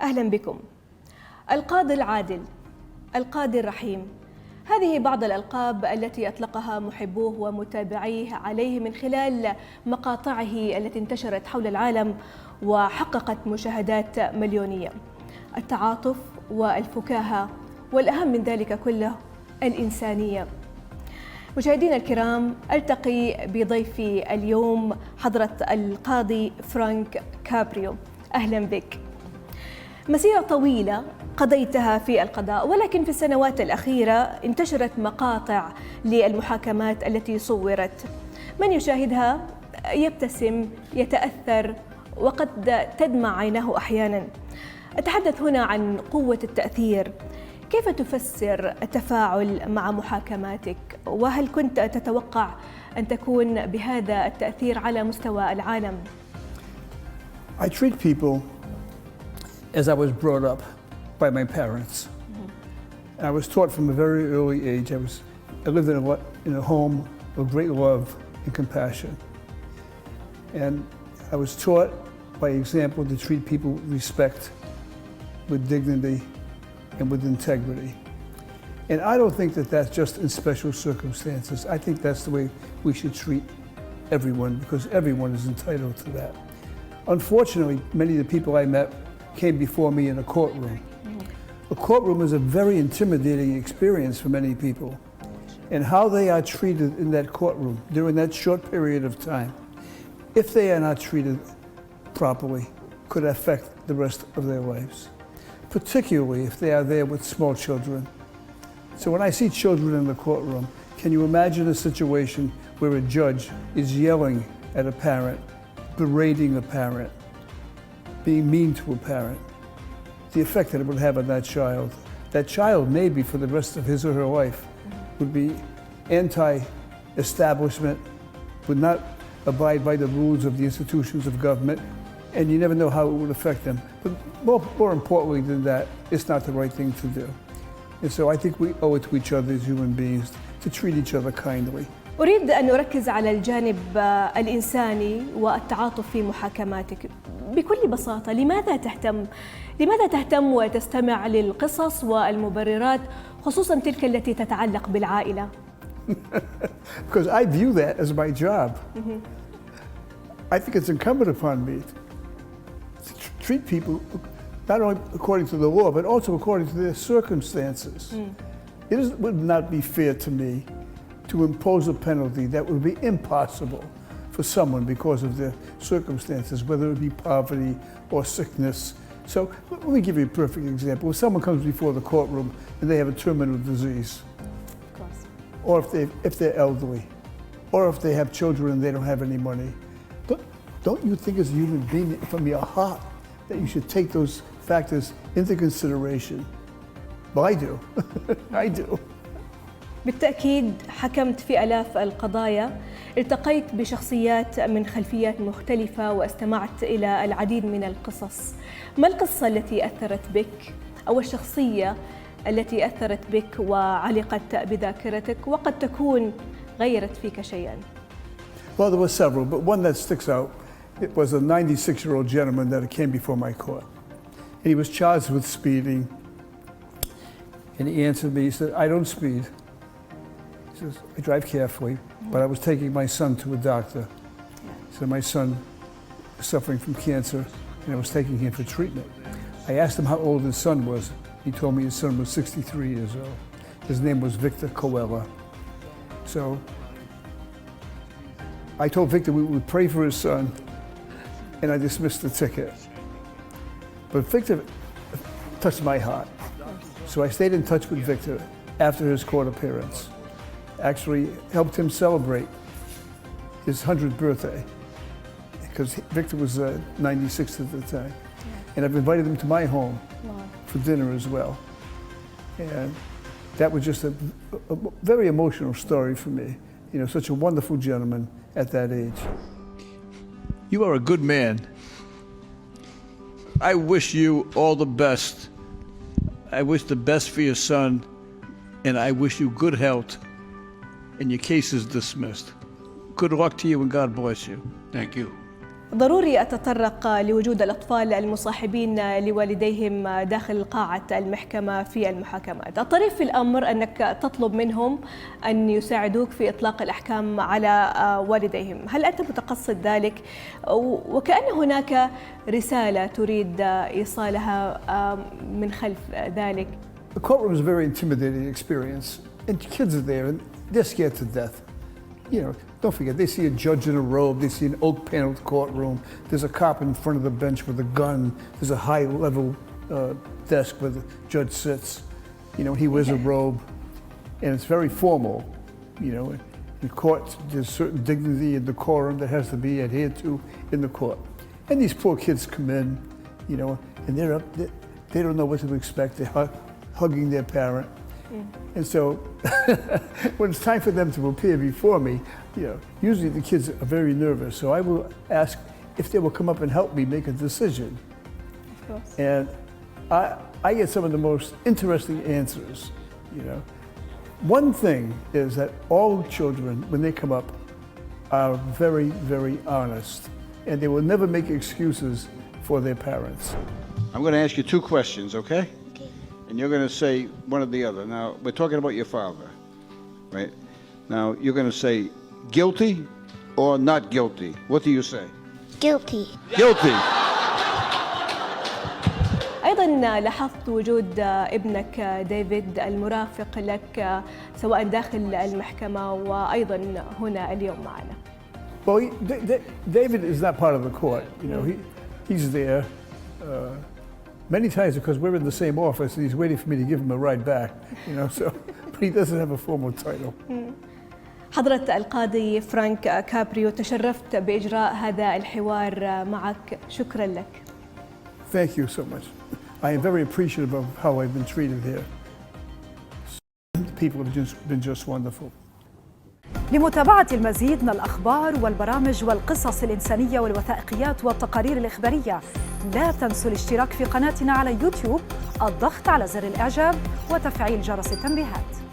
أهلا بكم. القاضي العادل، القاضي الرحيم، هذه بعض الألقاب التي أطلقها محبوه ومتابعيه عليه من خلال مقاطعه التي انتشرت حول العالم وحققت مشاهدات مليونية. التعاطف والفكاهة والأهم من ذلك كله الإنسانية. مشاهدينا الكرام، ألتقي بضيفي اليوم حضرة القاضي فرانك كابريو. أهلا بك. مسيرة طويلة قضيتها في القضاء، ولكن في السنوات الأخيرة انتشرت مقاطع للمحاكمات التي صورت. من يشاهدها يبتسم، يتأثر، وقد تدمع عينه أحيانا. أتحدث هنا عن قوة التأثير. كيف تفسر التفاعل مع محاكماتك؟ وهل كنت تتوقع أن تكون بهذا التأثير على مستوى العالم؟ I treat people as I was brought up by my parents. I was taught from a very early age. I lived in a home of great love and compassion. And I was taught by example to treat people with respect, with dignity, and with integrity. And I don't think that that's just in special circumstances. I think that's the way we should treat everyone, because everyone is entitled to that. Unfortunately, many of the people I met came before me in a courtroom. A courtroom is a very intimidating experience for many people. And how they are treated in that courtroom during that short period of time, if they are not treated properly, could affect the rest of their lives, particularly if they are there with small children. So when I see children in the courtroom, can you imagine a situation where a judge is yelling at a parent, berating a parent, being mean to a parent? The effect that it would have on that child maybe for the rest of his or her life would be anti-establishment, would not abide by the rules of the institutions of government, and you never know how it would affect them. But more importantly than that, it's not the right thing to do. And so I think we owe it to each other as human beings to treat each other kindly. أريد أن أركز على الجانب الإنساني والتعاطف في محاكماتك. بكل بساطة، لماذا تهتم وتستمع للقصص والمبررات، خصوصا تلك التي تتعلق بالعائلة؟ Because I view that as my job. I think it's incumbent upon me to treat people not only according to the law, but also according to their circumstances. It would not be fair to me to impose a penalty that would be impossible for someone because of their circumstances, whether it be poverty or sickness. So let me give you a perfect example. If someone comes before the courtroom and they have a terminal disease, of course, or if they're elderly, or if they have children and they don't have any money, don't you think as a human being from your heart that you should take those factors into consideration? Well, I do. I do. بالتأكيد حكمت في آلاف القضايا، التقيت بشخصيات من خلفيات مختلفة واستمعت إلى العديد من القصص. ما القصة التي أثرت بك أو الشخصية التي أثرت بك وعلقت بذاكرتك وقد تكون غيرت فيك شيئا؟ Well, there were several, but one that sticks out, it was a 96-year-old gentleman that came before my court. And he was charged with speeding. And he answered me, he said, I don't speed. He says, I drive carefully, but I was taking my son to a doctor. He said, my son is suffering from cancer, and I was taking him for treatment. I asked him how old his son was. He told me his son was 63 years old. His name was Victor Coella. So I told Victor we would pray for his son, and I dismissed the ticket. But Victor touched my heart. So I stayed in touch with Victor after his court appearance. Actually helped him celebrate his 100th birthday, because Victor was 96 at the time. And I've invited him to my home for dinner as well. And that was just a very emotional story for me. You know, such a wonderful gentleman at that age. You are a good man. I wish you all the best. I wish the best for your son, and I wish you good health. And your case is dismissed. Good luck to you and God bless you. Thank you. ضروري أتطرق لوجود الأطفال المصاحبين لوالديهم داخل قاعة المحكمة في المحاكمات. الطريف في الأمر أنك تطلب منهم أن يساعدوك في إطلاق الأحكام على والديهم. هل أنت متقصد ذلك؟ وكأن هناك رسالة تريد إيصالها من خلف ذلك. The courtroom is a very intimidating experience, and kids are there and they're scared to death. You know, don't forget, they see a judge in a robe, they see an oak paneled courtroom, there's a cop in front of the bench with a gun, there's a high level desk where the judge sits. You know, he wears a robe, and it's very formal. You know, in court, there's certain dignity and decorum that has to be adhered to in the court. And these poor kids come in, you know, and they're up, they don't know what to expect. They're hugging their parent. And so when it's time for them to appear before me, you know, usually the kids are very nervous. So I will ask if they will come up and help me make a decision. Of course. And I get some of the most interesting answers, you know. One thing is that all children, when they come up, are very, very honest. And they will never make excuses for their parents. I'm going to ask you two questions, okay? And you're going to say one or the other. Now, we're talking about your father, right? Now, you're going to say guilty or not guilty. What do you say? Guilty. Guilty. أيضا لاحظت وجود ابنك ديفيد المرافق لك سواء داخل المحكمة وأيضا هنا اليوم معنا. Well, David is not part of the court. You know, he's there many times because we're in the same office and he's waiting for me to give him a ride back. You know, so but he doesn't have a formal title. حضرة القاضي فرانك كابريو، تشرفت بإجراء هذا الحوار معك. شكرا لك. Thank you so much. I am very appreciative of how I've been treated here. People have been just wonderful. لمتابعة المزيد من الأخبار والبرامج والقصص الإنسانية والوثائقيات والتقارير الإخبارية، لا تنسوا الاشتراك في قناتنا على يوتيوب، الضغط على زر الإعجاب وتفعيل جرس التنبيهات.